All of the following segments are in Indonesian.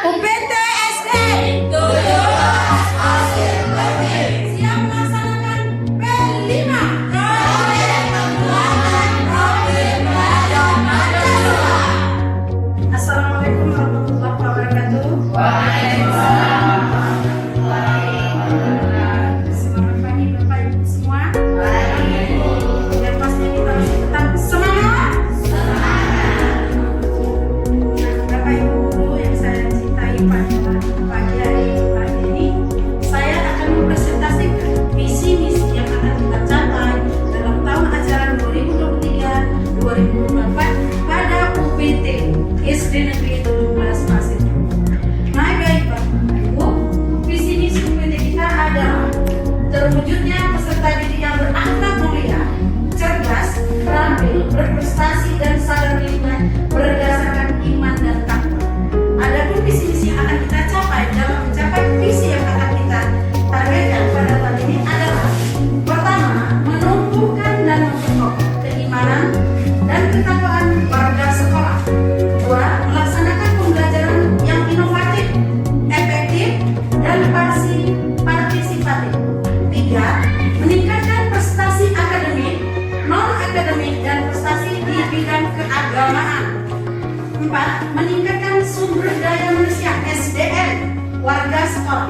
UPT SD 17 Pasir Putih siap melaksanakan P5 Proyek Penguatan Profil Pelajar Pancasila. Assalamualaikum warahmatullahi wabarakatuh. Waalaikumsalam warahmatullahi wabarakatuh. Selamat pagi Bapak Ibu semua. Dan pastinya kita harus tetap semangat. Bapak Ibu guru yang saya cintai, pada pagi hari ini saya akan mempresentasikan visi misi yang akan kita capai dalam tahun ajaran 2023-2024 pada UPT SD Negeri 17 Pasir. Nah, baik Bapak Ibu, visi misi UPT kita adalah terwujudnya peserta didik yang berakhlak mulia, cerdas, terampil, berprestasi dan sadar lingkungan berdasarkan iman dan takwa. Adapun visi misi yang akan kita capai dalam mencapai visi yang akan kita targetkan pada tahun ini adalah: pertama, menumbuhkan dan memperkokoh keimanan dan ketakwaan warga sekolah. Dua, melaksanakan pembelajaran yang inovatif, efektif, dan partisipatif. Tiga, meningkatkan prestasi akademik, non-akademik, dan prestasi di bidang keagamaan. Empat, meningkatkan sumber daya manusia SDM warga sekolah.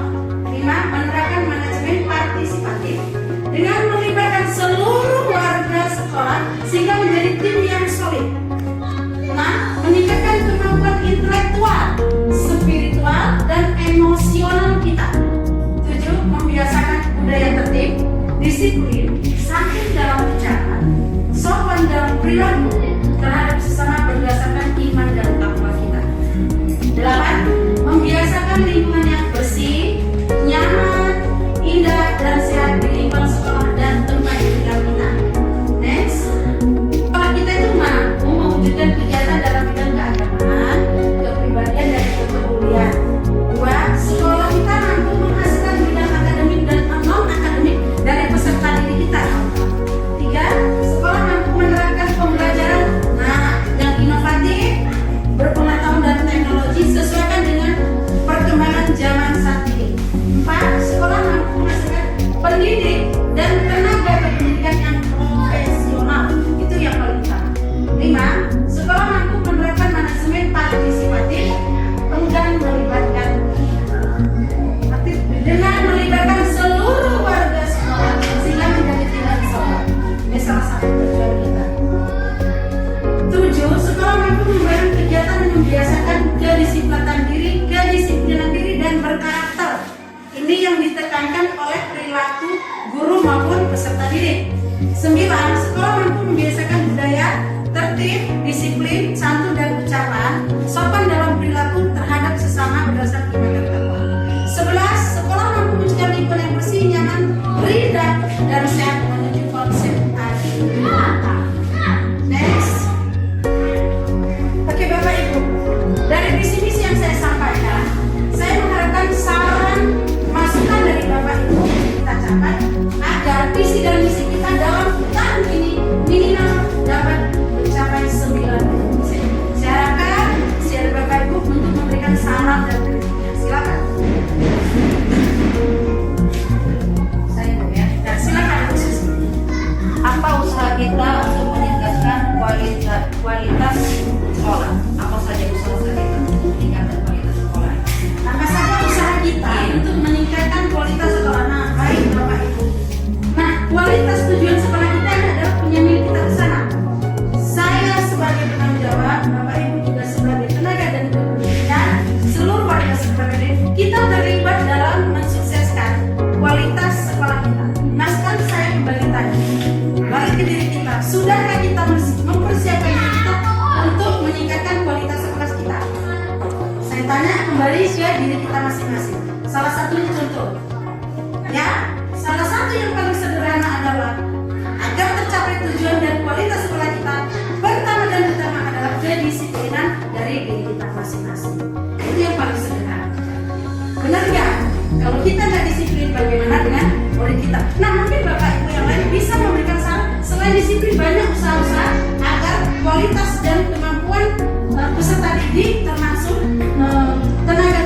Lima, menerapkan manajemen partisipatif dengan melibatkan seluruh warga sekolah sehingga menjadi tim yang solid. Enam, meningkatkan kemampuan intelektual, spiritual, dan emosional kita. Tujuh, membiasakan budaya tertib, disiplin, santun dalam bicara, sopan dalam perilaku terhadap sesama berdasarkan iman dan takwa kita. Delapan, membiasakan lingkungan yang bersih, nyaman, indah, dan sehat di lingkungan sekolah dan tempat tinggal kita. Next, sekolah kita itu mampu mewujudkan kegiatan dalam bidang keagamaan, kepribadian, dan kepedulian. Dua, sekolah kita mampu menghasilkan bidang akademik dan non-akademik dari peserta didik kita. Tiga, sekolah mampu menerapkan pembelajaran yang inovatif, berpengetahuan dan teknologi sesuaikan dengan perkembangan zaman saat ini. Empat, sekolah mampu menghasilkan pendidik dan tenaga pendidikan yang profesional. Itu yang paling utama. Lima, sekolah mampu menerapkan manajemen partisipatif dengan melibatkan seluruh warga sekolah sehingga menjadi tidak sekolah. Ini salah satu tujuan kita. Tujuh, sekolah mampu membangun kegiatan yang membiasakan kedisiplinan diri dan berkarakter. Ini yang ditekankan oleh perilaku guru maupun peserta didik. Sembilan, sekolah mampu membiasakan budaya tertib, disiplin, santun dan ucapan, sopan dalam perilaku terhadap sesama berdasarkan iman dan takwa. 11, sekolah mampu menciptakan lingkungan yang bersih, nyaman, beribadah, dan sehat menuju konsep adiluhur. Next. Oke Bapak Ibu, dari visi misi yang saya sampaikan, saya mengharapkan saran masukan dari Bapak Ibu kita capai agar visi dan misi kita dalam tahun ini minimal dapat mencapai 9 visi. Saya harapkan siapa Bapak Ibu untuk memberikan saran dan kritiknya. Silakan. Saya Ibu ya. Dan silakan Bu Susi. Apa usaha kita untuk meningkatkan kualitas sekolah? Apa saja usaha kita untuk meningkatkan kualitas sekolah? Apa saja usaha kita untuk meningkatkan kualitas sekolah? Nah, baik Bapak Ibu. Nah, kualitas tujuan sekolah kita adalah punya milik kita bersama. Saya sebagai penanggung jawab, Bapak Ibu juga sebagai tenaga dan kependidikan, seluruh warga sekolah kita terlibat dalam mensukseskan kualitas sekolah kita. Nah, sekarang saya kembali tanya, balik ke diri kita, sudahkah kita mempersiapkan diri kita untuk meningkatkan kualitas sekolah kita? Saya tanya kembali ke diri kita masing-masing. Salah satunya contoh, ya, salah satu yang paling sederhana adalah agar tercapai tujuan dan kualitas sekolah kita, pertama dan utama adalah kedisiplinan dari diri kita masing-masing. Itu yang paling sederhana. Benar nggak? Kalau kita nggak disiplin, bagaimana dengan murid kita? Nah, mungkin Bapak Ibu yang lain bisa memberikan saran. Selain disiplin, banyak usaha-usaha agar kualitas dan kemampuan peserta didik termasuk tenaga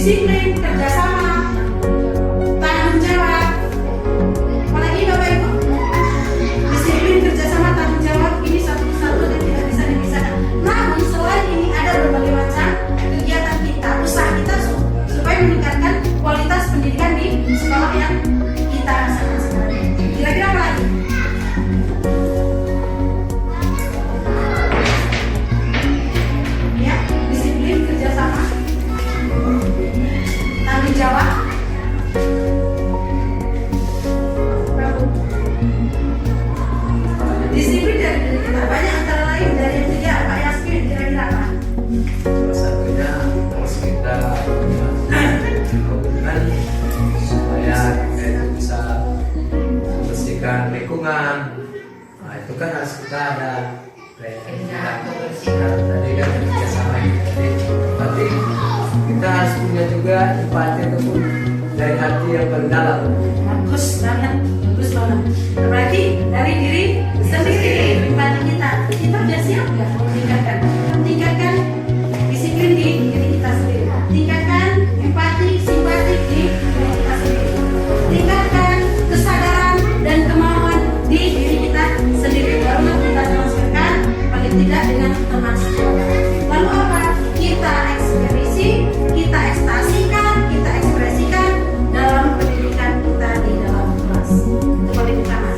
disiplin, kerjasama, tanggung jawab. Apalagi Bapak Ibu, disiplin, kerjasama, tanggung jawab ini satu kesatuan dan tidak bisa dipisahkan. Namun selain ini ada berbagai macam kegiatan kita, usaha kita supaya meningkatkan kualitas pendidikan di sekolah yang kita rasakan sekarang. Kira-kira apa lagi? Ya, disiplin, kerjasama, tanggung jawab. Disiplin dari diri kita banyak, antara lain dari yang tiga Pak Yasmin, kira-kira apa? Salah satunya harus kita komitmen supaya kita itu bisa membersihkan lingkungan. Nah itu kan harus kita ada kita membersihkan tadi kan kerjasama itu tadi. Tapi kita harus punya juga empati ataupun dari hati yang mendalam. Bagus banget, bagus banget. Berarti dari diri sendiri, empati kita sudah siap nggak meningkatkan? Tingkatkan disiplin di diri kita sendiri. Tingkatkan empati, simpati di diri kita sendiri. Tingkatkan kesadaran dan kemauan di diri kita sendiri. Baru kita transferkan paling tidak dengan teman sekolah. Lalu apa? Kita ekspresi, kita ekstasikan, kita ekspresikan dalam pendidikan kita di dalam kelas. Itu paling utama.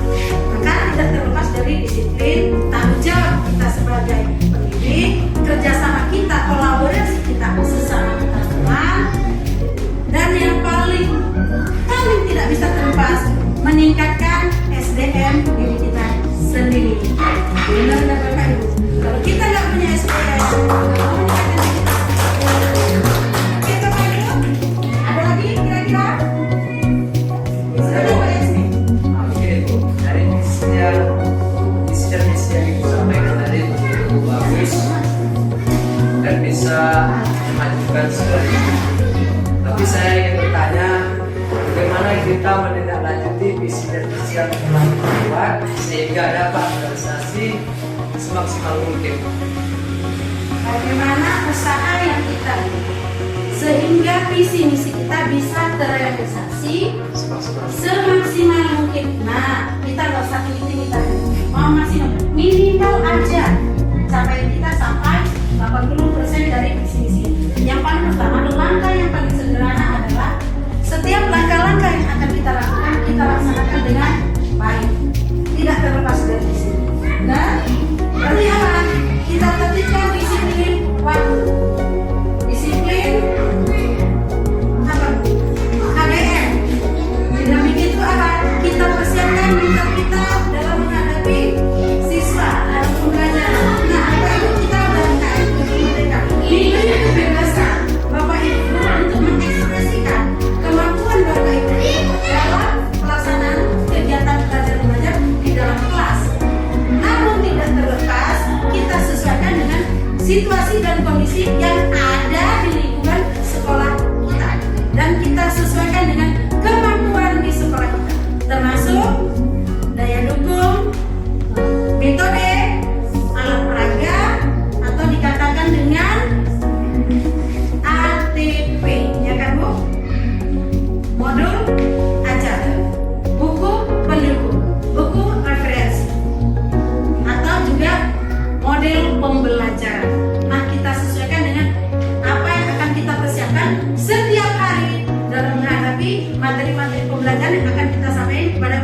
Maka tidak terlepas dari disiplin, tanggung jawab kita sebagai pendidik, kerjasama kita, kolaborasi kita sesama kita teman, dan yang paling tidak bisa terlepas meningkatkan SDM diri kita sendiri. Benar nggak Bapak Ibu? Kalau kita nggak punya SDM, mau meningkatkan diri kita. Oke Bapak Ibu, ada lagi kira-kira? Silakan Pak Yasmin. Begini Bu, dari misi yang Ibu sampaikan tadi itu bagus dan bisa memajukan sekolah ini. Tapi saya ingin bertanya, bagaimana kita menindaklanjuti visi dan misi yang telah kita buat sehingga dapat realisasi semaksimal mungkin. Bagaimana usaha yang kita sehingga visi misi kita bisa terrealisasi semaksimal mungkin. Nah, kita nggak usah pilih tadi, mau maksimal, minimal aja kita sampai 80% dari visi misi. Yang paling pertama, langkah yang paling sederhana adalah setiap langkah-langkah yang akan kita lakukan kita laksanakan dengan baik, tidak terlepas dari sini. Dan berarti apa? Kita tertipkan disiplin waktu, disiplin apa? KDM. Tidak begitu apa? Kita persiapkan mental kita dalam menghadapi siswa dalam pembelajaran. Nah, Bapak Ibu kita berikan mereka nilai kebebasan Bapak Ibu untuk mengekspresikan kemampuan Bapak Ibu dalam pelaksanaan kegiatan belajar mengajar di dalam kelas. Namun tidak terlepas kita sesuaikan dengan situasi dan kondisi yang ada di lingkungan sekolah kita, dan kita sesuaikan dengan kemampuan di sekolah kita, termasuk daya dukung, metode, alat peraga, atau dikatakan dengan ATP, ya kan Bu? Modul acara, buku pendukung, buku referensi, atau juga model pembelajaran. Nah, kita sesuaikan dengan apa yang akan kita persiapkan setiap hari dalam menghadapi materi-materi pembelajaran yang akan kita sampaikan kepada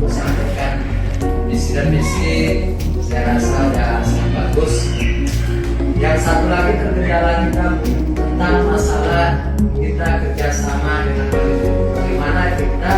sampaikan visi dan misi saya rasa udah sangat bagus. Yang satu lagi terkendala kita tentang masalah kita kerjasama dengan bagaimana kita